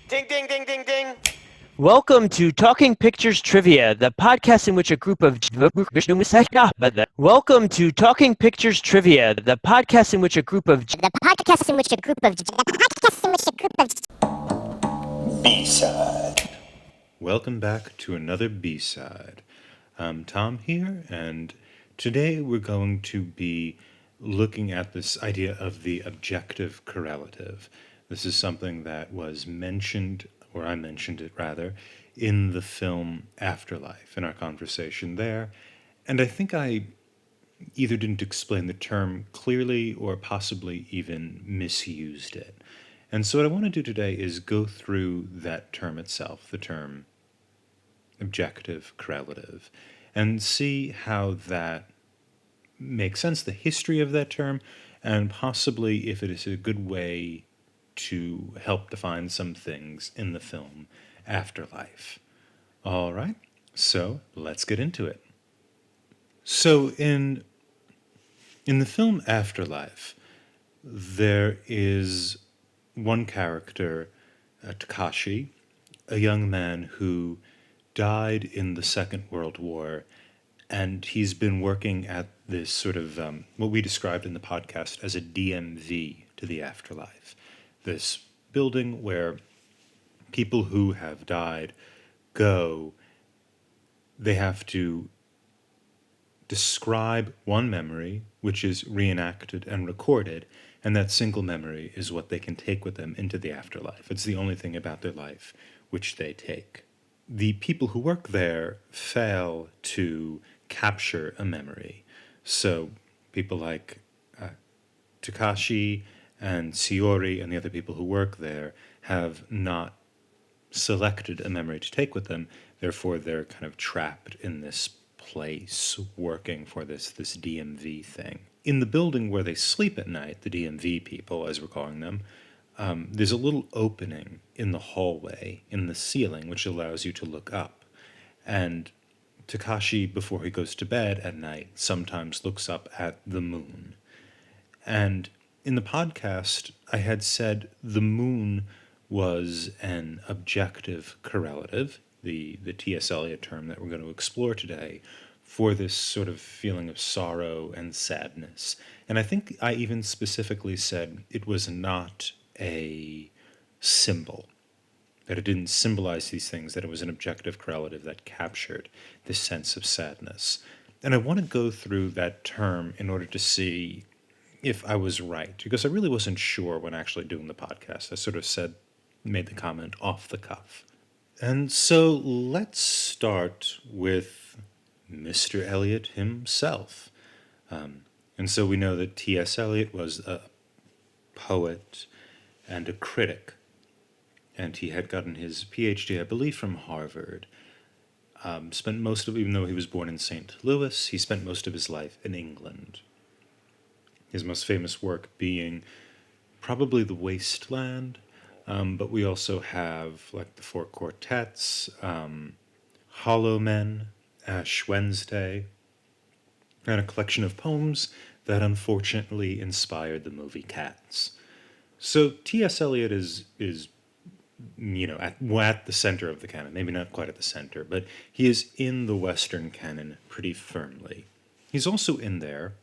Ding, ding, ding, ding, ding. Welcome to Talking Pictures Trivia, the podcast in which a group of Welcome to Talking Pictures Trivia, the podcast in which a group of B-side. Welcome back to another B-side. I'm Tom here, and today we're going to be looking at this idea of the objective correlative. This is something that was mentioned, or I mentioned it rather, in the film Afterlife, in our conversation there. And I think I either didn't explain the term clearly or possibly even misused it. And so what I want to do today is go through that term itself, the term objective correlative, and see how that makes sense, the history of that term, and possibly if it is a good way to help define some things in the film Afterlife. All right, so let's get into it. So in the film Afterlife, there is one character, Takashi, a young man who died in the Second World War, and he's been working at this sort of what we described in the podcast as a DMV to the afterlife, this building where people who have died go. They have to describe one memory, which is reenacted and recorded, and that single memory is what they can take with them into the afterlife. It's the only thing about their life which they take. The people who work there fail to capture a memory. So people like Takashi and Shiori and the other people who work there have not selected a memory to take with them. Therefore, they're kind of trapped in this place working for this DMV thing. In the building where they sleep at night, the DMV people, as we're calling them, there's a little opening in the hallway, in the ceiling, which allows you to look up. And Takashi, before he goes to bed at night, sometimes looks up at the moon. And in the podcast, I had said the moon was an objective correlative, the T.S. Eliot term that we're going to explore today, for this sort of feeling of sorrow and sadness. And I think I even specifically said it was not a symbol, that it didn't symbolize these things, that it was an objective correlative that captured this sense of sadness. And I want to go through that term in order to see if I was right, because I really wasn't sure when actually doing the podcast. I sort of made the comment off the cuff. And so let's start with Mr. Eliot himself. And so we know that T.S. Eliot was a poet and a critic, and he had gotten his PhD, I believe, from Harvard. Spent most of, even though he was born in St. Louis, he spent most of his life in England. His most famous work being probably The Waste Land, but we also have like the Four Quartets, Hollow Men, Ash Wednesday, and a collection of poems that unfortunately inspired the movie Cats. So T.S. Eliot is at the center of the canon, maybe not quite at the center, but he is in the Western canon pretty firmly. He's also in there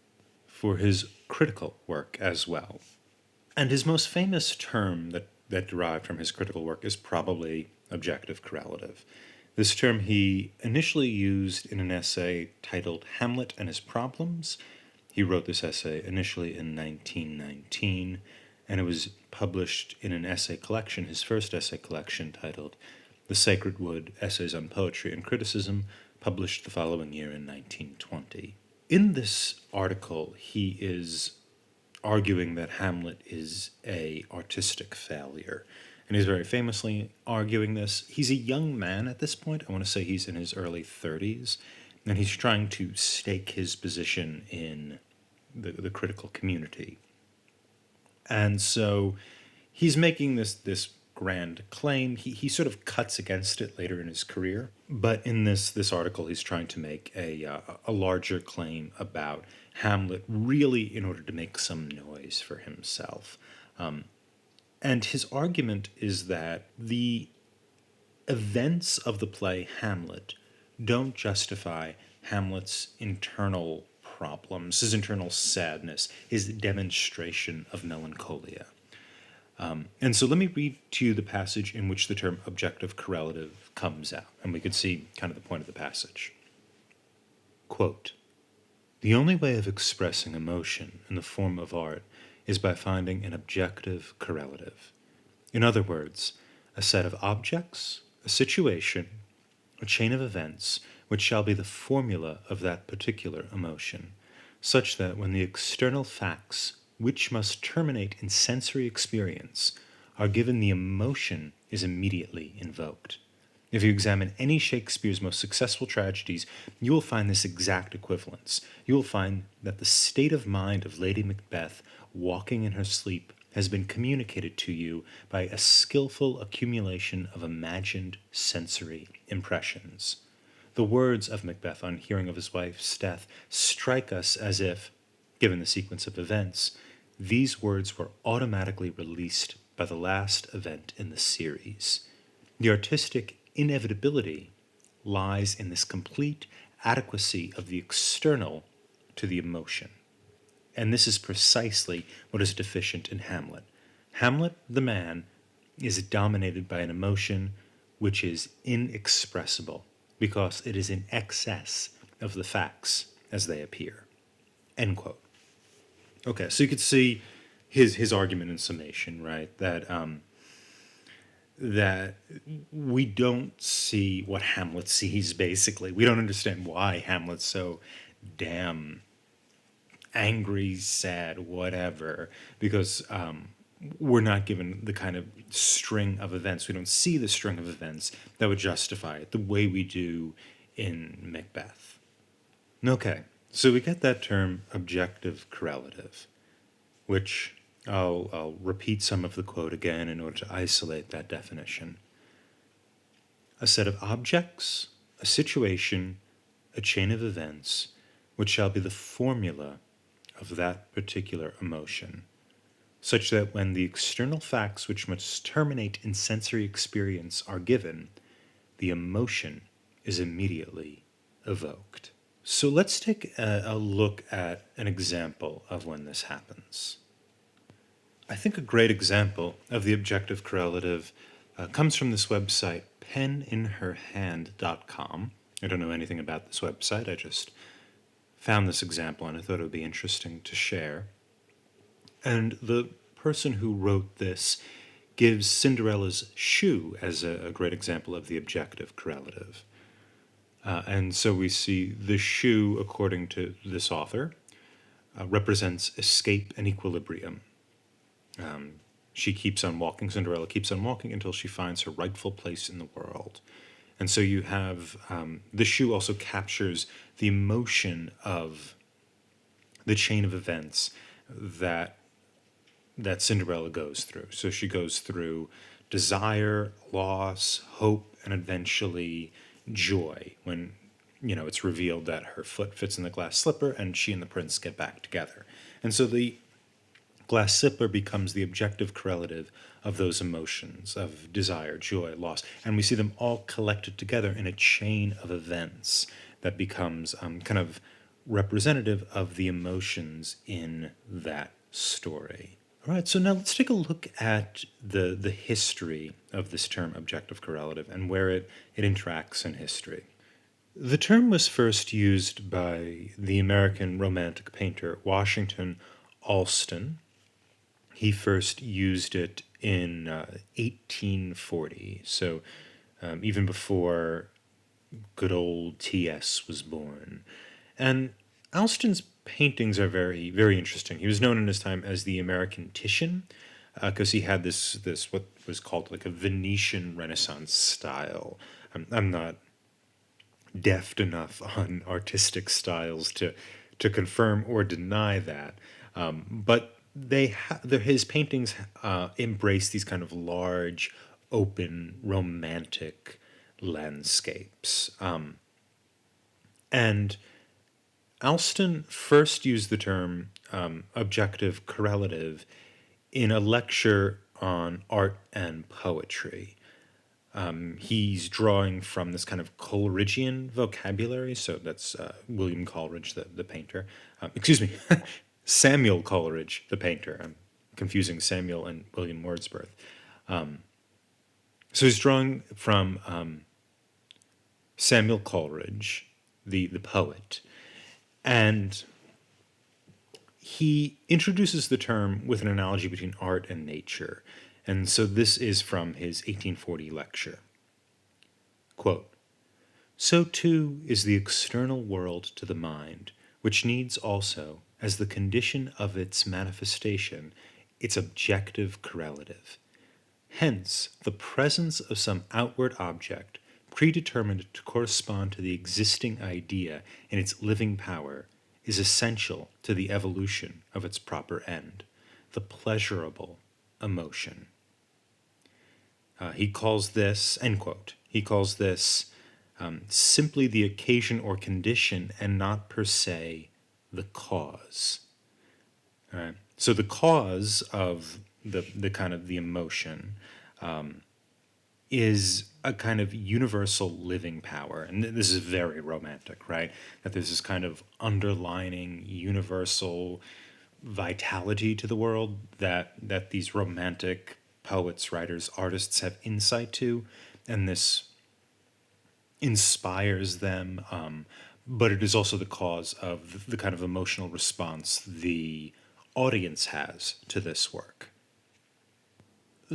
for his critical work as well. And his most famous term that derived from his critical work is probably objective correlative. This term he initially used in an essay titled Hamlet and His Problems. He wrote this essay initially in 1919, and it was published in an essay collection, his first essay collection, titled The Sacred Wood, Essays on Poetry and Criticism, published the following year in 1920. In this article, he is arguing that Hamlet is an artistic failure, and he's very famously arguing this. He's a young man at this point. I want to say he's in his early 30s, and he's trying to stake his position in the critical community. And so he's making this grand claim. He sort of cuts against it later in his career, but in this article, he's trying to make a larger claim about Hamlet, really in order to make some noise for himself. And his argument is that the events of the play Hamlet don't justify Hamlet's internal problems, his internal sadness, his demonstration of melancholia. And so let me read to you the passage in which the term objective correlative comes out, and we could see kind of the point of the passage. Quote, "The only way of expressing emotion in the form of art is by finding an objective correlative. In other words, a set of objects, a situation, a chain of events, which shall be the formula of that particular emotion, such that when the external facts which must terminate in sensory experience are given, the emotion is immediately invoked. If you examine any Shakespeare's most successful tragedies, you will find this exact equivalence. You will find that the state of mind of Lady Macbeth walking in her sleep has been communicated to you by a skillful accumulation of imagined sensory impressions. The words of Macbeth on hearing of his wife's death strike us as if, given the sequence of events, these words were automatically released by the last event in the series. The artistic inevitability lies in this complete adequacy of the external to the emotion. And this is precisely what is deficient in Hamlet. Hamlet, the man, is dominated by an emotion which is inexpressible because it is in excess of the facts as they appear." End quote. Okay, so you could see his argument in summation, right? That we don't see what Hamlet sees, basically. We don't understand why Hamlet's so damn angry, sad, whatever, because we're not given the kind of string of events. We don't see the string of events that would justify it the way we do in Macbeth. Okay, so we get that term objective correlative, which I'll repeat some of the quote again in order to isolate that definition. A set of objects, a situation, a chain of events, which shall be the formula of that particular emotion, such that when the external facts which must terminate in sensory experience are given, the emotion is immediately evoked. So let's take a look at an example of when this happens. I think a great example of the objective correlative comes from this website, peninherhand.com. I don't know anything about this website. I just found this example and I thought it would be interesting to share. And the person who wrote this gives Cinderella's shoe as a great example of the objective correlative. And so we see the shoe, according to this author, represents escape and equilibrium. She keeps on walking, Cinderella keeps on walking until she finds her rightful place in the world. And so you have, the shoe also captures the emotion of the chain of events that Cinderella goes through. So she goes through desire, loss, hope, and eventually joy when, it's revealed that her foot fits in the glass slipper and she and the prince get back together. And so the glass slipper becomes the objective correlative of those emotions of desire, joy, loss. And we see them all collected together in a chain of events that becomes kind of representative of the emotions in that story. All right, so now let's take a look at the history of this term objective correlative and where it interacts in history. The term was first used by the American Romantic painter Washington Allston. He first used it in 1840, so even before good old T.S. was born. And Allston's paintings are very, very interesting. He was known in his time as the American Titian because he had this what was called like a Venetian Renaissance style. I'm not deft enough on artistic styles to confirm or deny that, but his paintings embrace these kind of large, open, romantic landscapes. And Allston first used the term objective correlative in a lecture on art and poetry. He's drawing from this kind of Coleridgean vocabulary. So that's William Coleridge, the painter. Excuse me, Samuel Coleridge, the painter. I'm confusing Samuel and William Wordsworth. So he's drawing from Samuel Coleridge, the poet, and he introduces the term with an analogy between art and nature. And so this is from his 1840 lecture. Quote, "So too is the external world to the mind, which needs also, as the condition of its manifestation, its objective correlative. Hence, the presence of some outward object, predetermined to correspond to the existing idea in its living power, is essential to the evolution of its proper end, the pleasurable emotion." He calls this, end quote, he calls this simply the occasion or condition and not per se the cause. All right? So the cause of the kind of the emotion is a kind of universal living power. And this is very romantic, right? That there's this kind of underlining universal vitality to the world that these romantic poets, writers, artists have insight to, and this inspires them, but it is also the cause of the kind of emotional response the audience has to this work.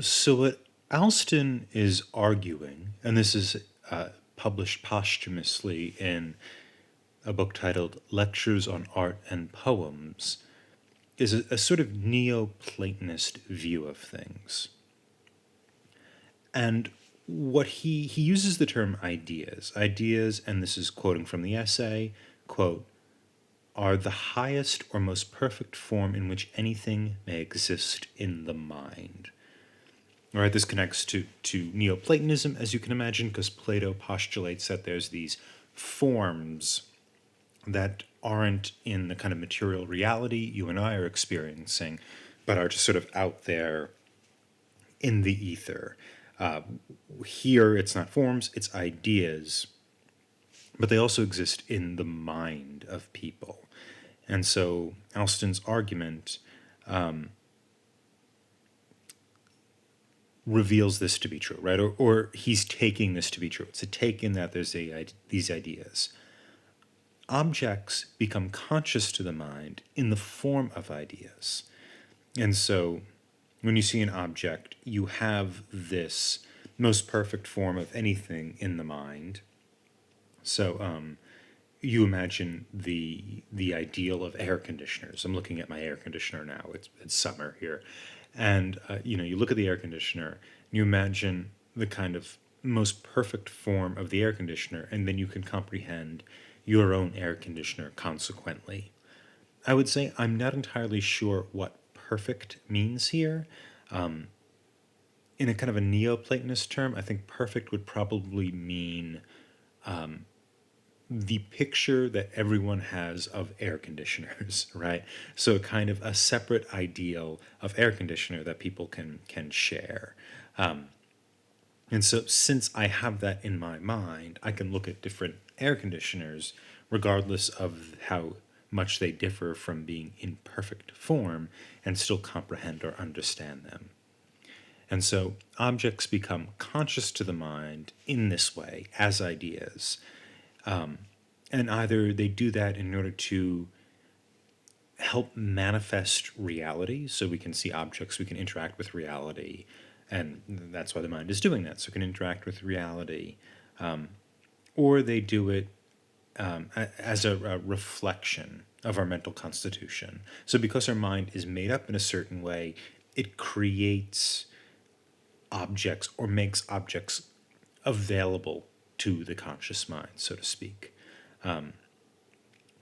So what Alston is arguing, and this is published posthumously in a book titled Lectures on Art and Poems, is a sort of Neoplatonist view of things. And what he uses the term ideas, and this is quoting from the essay, quote, "are the highest or most perfect form in which anything may exist in the mind." All right, this connects to Neoplatonism, as you can imagine, because Plato postulates that there's these forms that aren't in the kind of material reality you and I are experiencing, but are just sort of out there in the ether. Here, it's not forms, it's ideas, but they also exist in the mind of people. And so Alston's argument reveals this to be true, right? Or he's taking this to be true. It's a take in that there's these ideas. Objects become conscious to the mind in the form of ideas. And so when you see an object, you have this most perfect form of anything in the mind. So you imagine the ideal of air conditioners. I'm looking at my air conditioner now. It's summer here. And you look at the air conditioner, and you imagine the kind of most perfect form of the air conditioner, and then you can comprehend your own air conditioner consequently. I would say I'm not entirely sure what perfect means here. In a kind of a Neoplatonist term, I think perfect would probably mean the picture that everyone has of air conditioners, right? So kind of a separate ideal of air conditioner that people can share. And so since I have that in my mind, I can look at different air conditioners regardless of how much they differ from being in perfect form and still comprehend or understand them. And so objects become conscious to the mind in this way as ideas. And either they do that in order to help manifest reality, so we can see objects, we can interact with reality, and that's why the mind is doing that, so it can interact with reality, or they do it as a reflection of our mental constitution. So because our mind is made up in a certain way, it creates objects or makes objects available to the conscious mind, so to speak.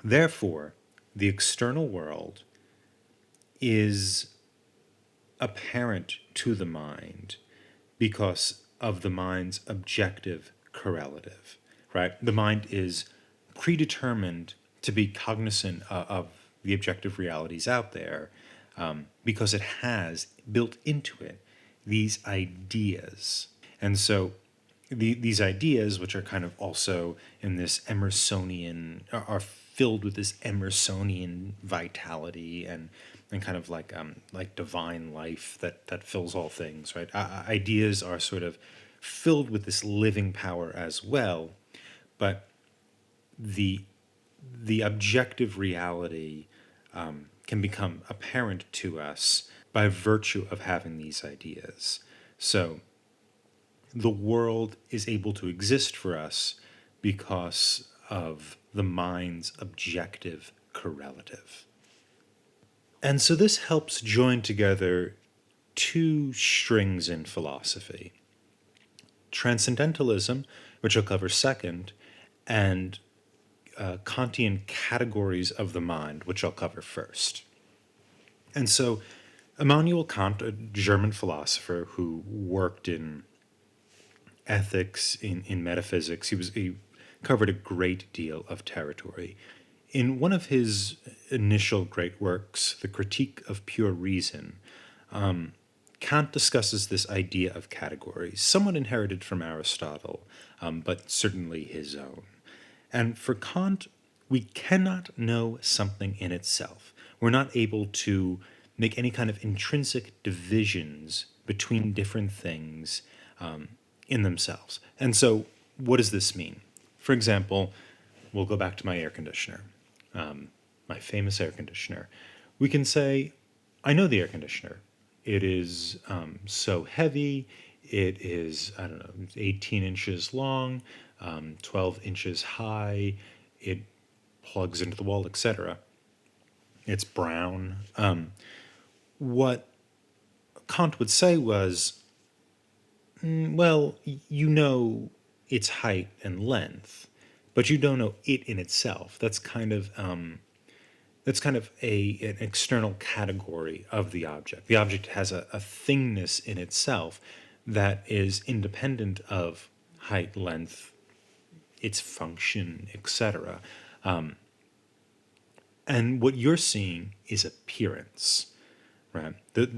Therefore, the external world is apparent to the mind because of the mind's objective correlative, right? The mind is predetermined to be cognizant of the objective realities out there because it has built into it these ideas. And so these ideas, which are kind of also in this Emersonian, are filled with this Emersonian vitality and kind of like divine life that fills all things, right? Ideas are sort of filled with this living power as well, but the objective reality can become apparent to us by virtue of having these ideas. So the world is able to exist for us because of the mind's objective correlative. And so this helps join together two strings in philosophy: transcendentalism, which I'll cover second, and Kantian categories of the mind, which I'll cover first. And so Immanuel Kant, a German philosopher who worked in ethics, in metaphysics, he covered a great deal of territory. In one of his initial great works, The Critique of Pure Reason, Kant discusses this idea of categories, somewhat inherited from Aristotle, but certainly his own. And for Kant, we cannot know something in itself. We're not able to make any kind of intrinsic divisions between different things in themselves. And so what does this mean? For example, we'll go back to my air conditioner, my famous air conditioner. We can say, I know the air conditioner. It is so heavy. It is, 18 inches long, 12 inches high. It plugs into the wall, etc. It's brown. What Kant would say was, well, you know its height and length, but you don't know it in itself. That's kind of an external category of the object. The object has a thingness in itself that is independent of height, length, its function, etc. And what you're seeing is appearance, right?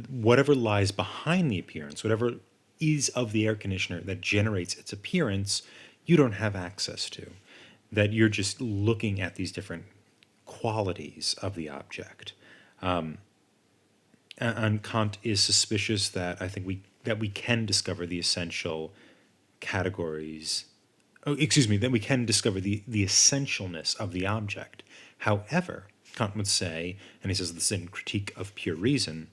Whatever lies behind the appearance, whatever is of the air conditioner that generates its appearance, you don't have access to. That you're just looking at these different qualities of the object. And Kant is suspicious that we can discover the essential categories. That we can discover the essentialness of the object. However, Kant would say, and he says this in Critique of Pure Reason,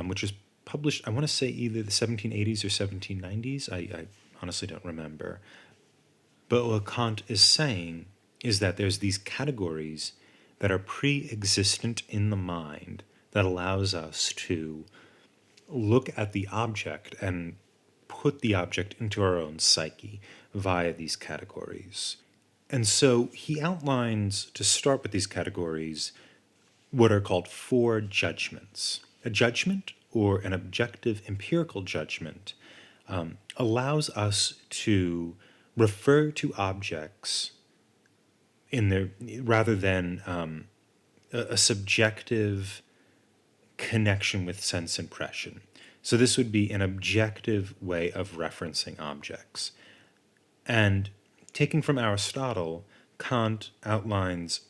which was published, I want to say either the 1780s or 1790s. I honestly don't remember. But what Kant is saying is that there's these categories that are pre-existent in the mind that allows us to look at the object and put the object into our own psyche via these categories. And so he outlines, to start with these categories, what are called four judgments. A judgment, or an objective empirical judgment, allows us to refer to objects in their, rather than a subjective connection with sense impression. So this would be an objective way of referencing objects. And taking from Aristotle, Kant outlines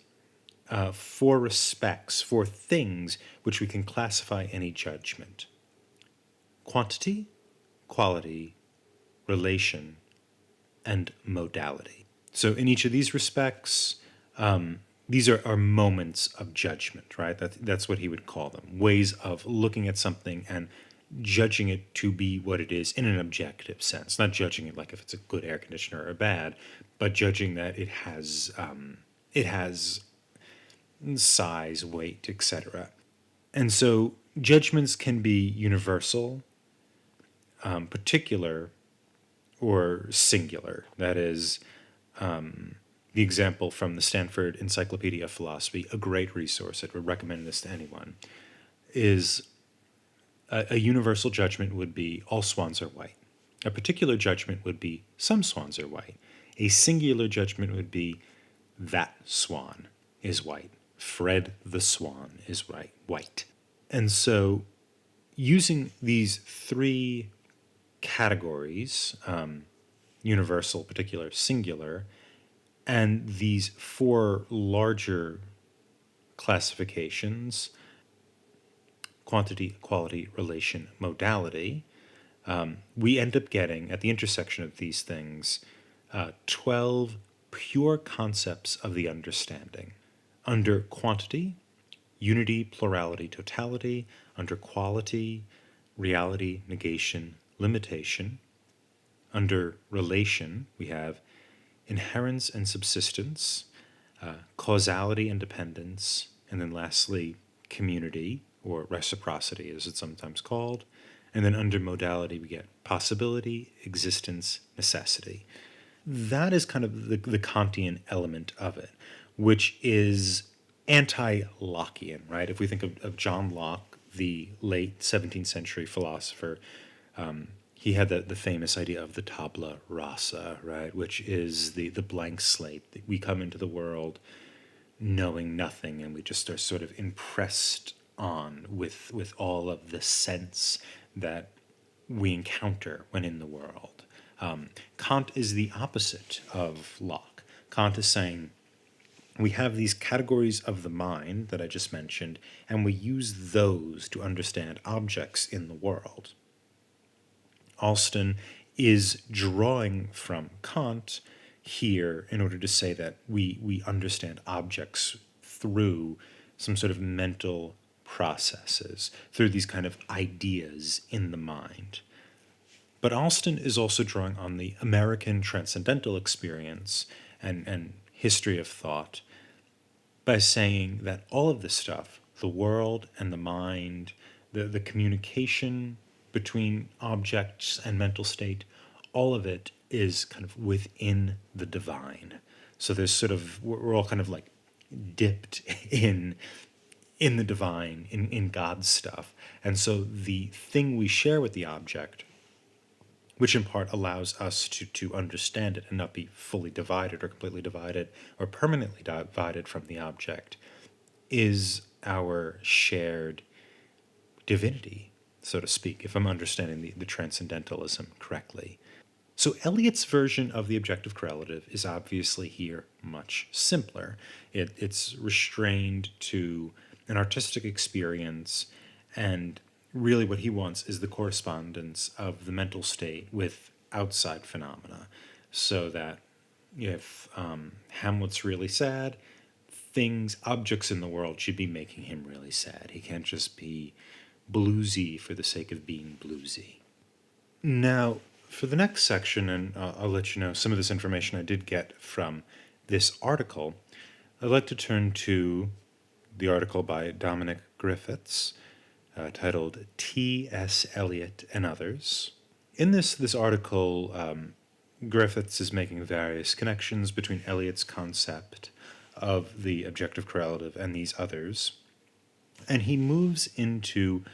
four respects, four things which we can classify any judgment: quantity, quality, relation, and modality. So in each of these respects, these are moments of judgment, right? That's what he would call them, ways of looking at something and judging it to be what it is in an objective sense, not judging it like if it's a good air conditioner or bad, but judging that it has size, weight, etc. And so judgments can be universal, particular, or singular. That is, the example from the Stanford Encyclopedia of Philosophy, a great resource, I would recommend this to anyone, is a universal judgment would be all swans are white. A particular judgment would be some swans are white. A singular judgment would be that swan is white. Fred the swan is white. And so using these three categories, universal, particular, singular, and these four larger classifications, quantity, quality, relation, modality, we end up getting, at the intersection of these things, 12 pure concepts of the understanding. Under quantity, unity, plurality, totality. Under quality, reality, negation, limitation. Under relation, we have inherence and subsistence, causality and dependence, and then lastly, community, or reciprocity as it's sometimes called. And then under modality, we get possibility, existence, necessity. That is kind of the Kantian element of it, which is anti-Lockean, right? If we think of John Locke, the late 17th century philosopher, he had the famous idea of the tabula rasa, right, which is the blank slate. That we come into the world knowing nothing, and we just are sort of impressed on with all of the sense that we encounter when in the world. Kant is the opposite of Locke. Kant is saying we have these categories of the mind that I just mentioned, and we use those to understand objects in the world. Alston is drawing from Kant here in order to say that we understand objects through some sort of mental processes, through these kind of ideas in the mind. But Alston is also drawing on the American transcendental experience and history of thought by saying that all of this stuff, the world and the mind, the communication between objects and mental state, all of it is kind of within the divine. So there's sort of, we're all kind of like dipped in the divine, in God's stuff. And so the thing we share with the object, which in part allows us to understand it and not be fully divided or completely divided or permanently divided from the object, is our shared divinity, so to speak, if I'm understanding the transcendentalism correctly. So Eliot's version of the objective correlative is obviously here much simpler. It's restrained to an artistic experience, and really what he wants is the correspondence of the mental state with outside phenomena, so that if Hamlet's really sad, objects in the world should be making him really sad. He can't just be bluesy for the sake of being bluesy. Now, for the next section, and I'll let you know some of this information I did get from this article, I'd like to turn to the article by Dominic Griffiths, titled T.S. Eliot and Others. In this article, Griffiths is making various connections between Eliot's concept of the objective correlative and these others, and he moves into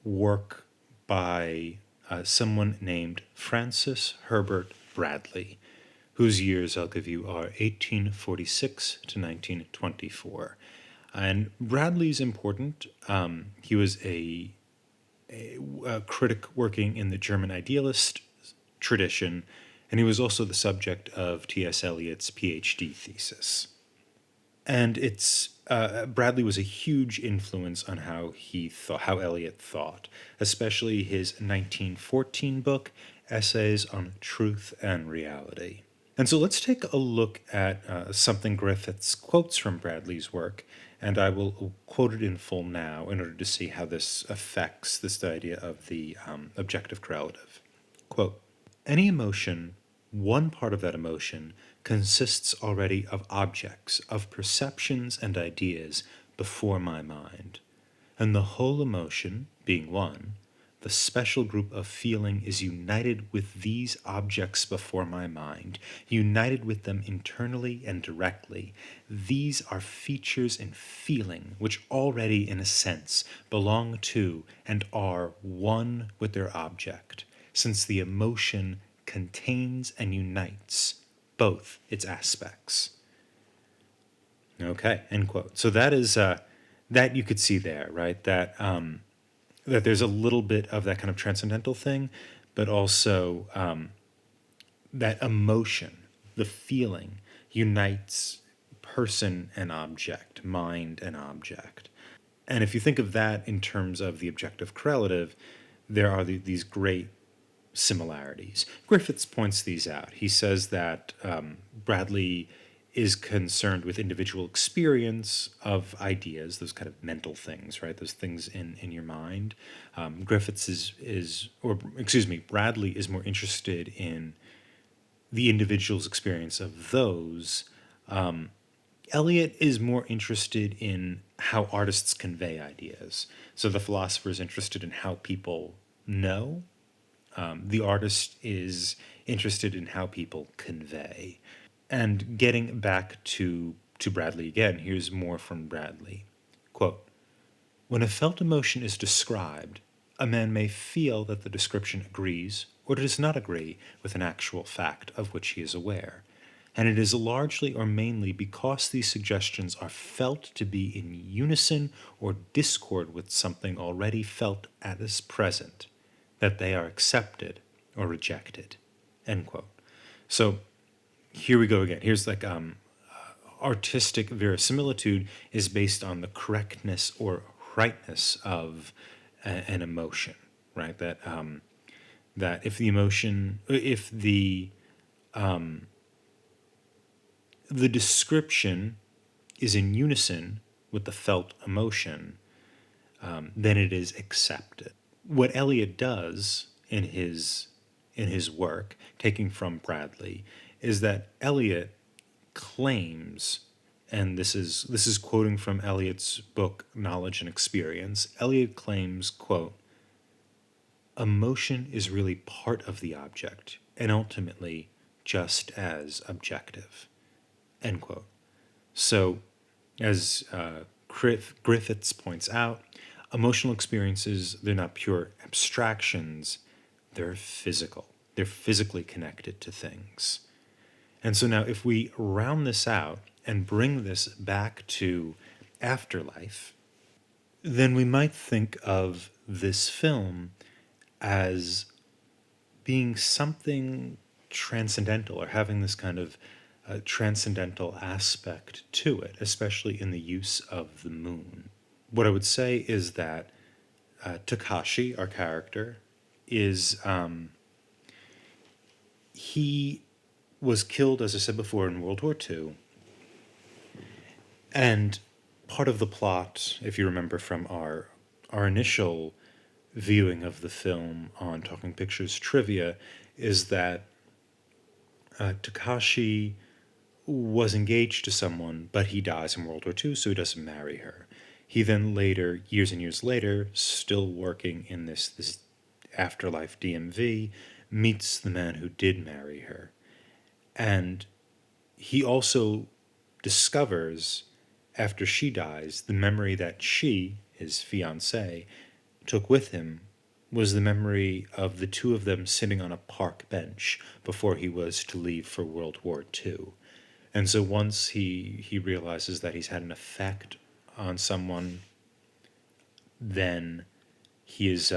work by someone named Francis Herbert Bradley, whose years I'll give you are 1846 to 1924. And Bradley's important. He was a critic working in the German idealist tradition, and he was also the subject of T.S. Eliot's PhD thesis. And Bradley was a huge influence on how Eliot thought, especially his 1914 book, Essays on Truth and Reality. And so let's take a look at something Griffiths quotes from Bradley's work, and I will quote it in full now in order to see how this affects this idea of the objective correlative. Quote, "Any emotion, one part of that emotion, consists already of objects, of perceptions and ideas before my mind. And the whole emotion, being one, the special group of feeling is united with these objects before my mind, united with them internally and directly. These are features in feeling which already, in a sense, belong to and are one with their object, since the emotion contains and unites both its aspects." Okay, end quote. So that is that you could see there, right? That that there's a little bit of that kind of transcendental thing, but also that emotion, the feeling, unites person and object, mind and object. And if you think of that in terms of the objective correlative, there are these great similarities. Griffiths points these out. He says that Bradley is concerned with individual experience of ideas, those kind of mental things, right? Those things in your mind. Bradley is more interested in the individual's experience of those. Eliot is more interested in how artists convey ideas. So the philosopher is interested in how people know. The artist is interested in how people convey. And getting back to Bradley again, here's more from Bradley. Quote, "When a felt emotion is described, a man may feel that the description agrees or does not agree with an actual fact of which he is aware, and it is largely or mainly because these suggestions are felt to be in unison or discord with something already felt as present that they are accepted or rejected." End quote. So here we go again. Here's like artistic verisimilitude is based on the correctness or rightness of an emotion, right? That if the emotion, if the description is in unison with the felt emotion, then it is accepted. What Eliot does in his work, taking from Bradley, is that Eliot claims, and this is quoting from Eliot's book Knowledge and Experience. Eliot claims, quote, "Emotion is really part of the object and ultimately just as objective." End quote. So, as Griffiths points out, emotional experiences, they're not pure abstractions, they're physical. They're physically connected to things. And so now if we round this out and bring this back to afterlife, then we might think of this film as being something transcendental or having this kind of transcendental aspect to it, especially in the use of the moon. What I would say is that Takashi, our character, is he was killed, as I said before, in World War II. And part of the plot, if you remember from our initial viewing of the film on Talking Pictures Trivia, is that Takashi was engaged to someone, but he dies in World War II, so he doesn't marry her. He then later, years and years later, still working in this afterlife DMV, meets the man who did marry her. And he also discovers, after she dies, the memory that she, his fiancée, took with him was the memory of the two of them sitting on a park bench before he was to leave for World War II. And so once he realizes that he's had an effect on someone, then he's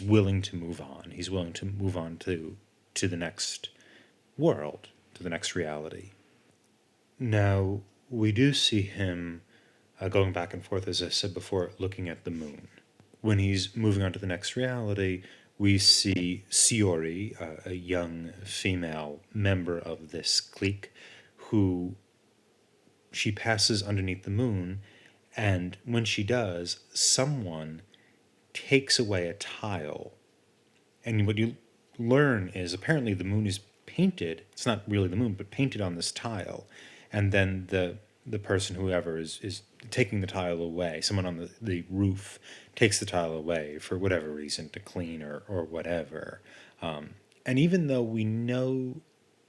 willing to move on. He's willing to move on to the next world, to the next reality. Now, we do see him going back and forth, as I said before, looking at the moon. When he's moving on to the next reality, we see Shiori, a young female member of this clique, who she passes underneath the moon, and when she does, someone takes away a tile. And what you learn is apparently the moon is painted. It's not really the moon, but painted on this tile. And then the person, whoever is taking the tile away, someone on the roof takes the tile away for whatever reason, to clean or whatever. And even though we know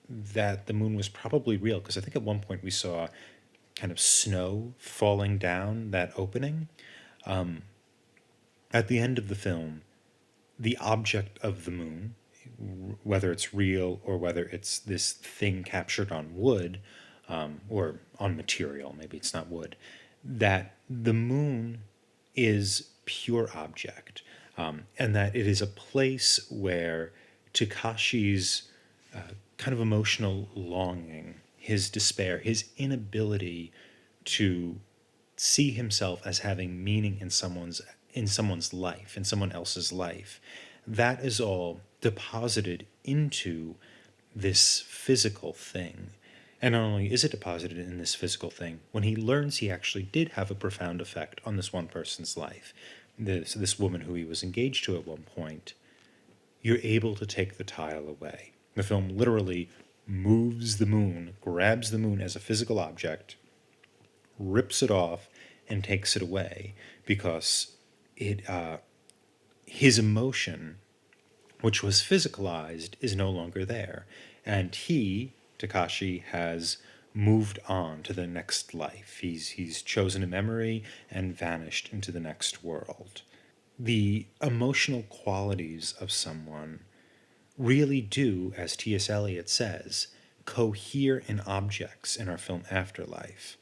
that the moon was probably real, because I think at one point we saw kind of snow falling down that opening, at the end of the film, the object of the moon, whether it's real or whether it's this thing captured on wood, or on material, maybe it's not wood, that the moon is pure object. and that it is a place where Takashi's kind of emotional longing, his despair, his inability to see himself as having meaning in someone's life, in someone else's life, that is all deposited into this physical thing. And not only is it deposited in this physical thing, when he learns he actually did have a profound effect on this one person's life, this woman who he was engaged to at one point, you're able to take the tile away. The film literally moves the moon, grabs the moon as a physical object, rips it off, and takes it away because his emotion, which was physicalized, is no longer there. And Takashi, has moved on to the next life. He's chosen a memory and vanished into the next world. The emotional qualities of someone really do, as T.S. Eliot says, cohere in objects in our film Afterlife.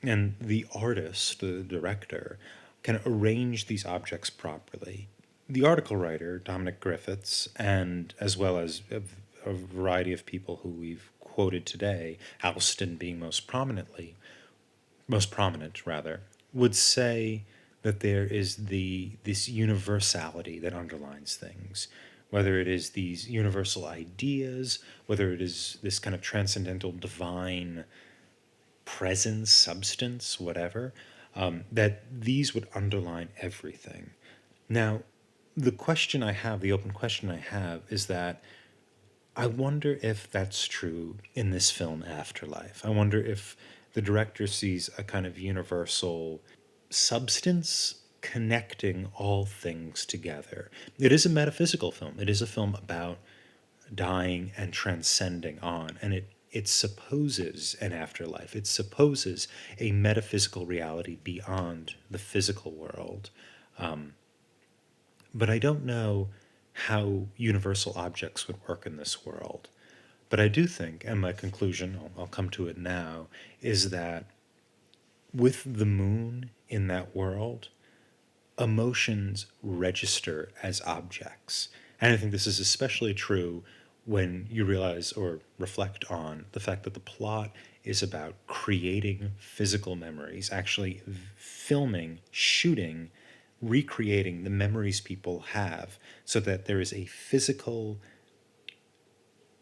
And the artist, the director, can arrange these objects properly. The article writer, Dominic Griffiths, and as well as a variety of people who we've quoted today, Alston being most prominent, would say that there is this universality that underlines things, whether it is these universal ideas, whether it is this kind of transcendental divine presence, substance, whatever, that these would underline everything. Now, the open question I have is that I wonder if that's true in this film Afterlife. I wonder if the director sees a kind of universal substance connecting all things together. It is a metaphysical film. It is a film about dying and transcending on, and it supposes an afterlife. It supposes a metaphysical reality beyond the physical world. But I don't know how universal objects would work in this world. But I do think, and my conclusion, I'll come to it now, is that with the moon in that world, emotions register as objects. And I think this is especially true when you realize or reflect on the fact that the plot is about creating physical memories, actually filming, shooting, recreating the memories people have so that there is a physical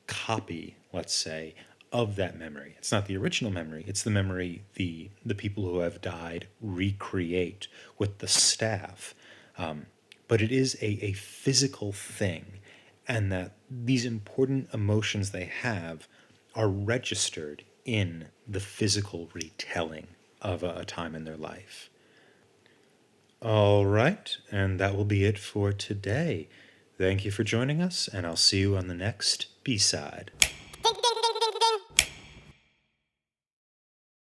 copy, let's say, of that memory. It's not the original memory, it's the memory the people who have died recreate with the staff. But it is a physical thing, and that these important emotions they have are registered in the physical retelling of a time in their life. All right, and that will be it for today. Thank you for joining us, and I'll see you on the next B-side.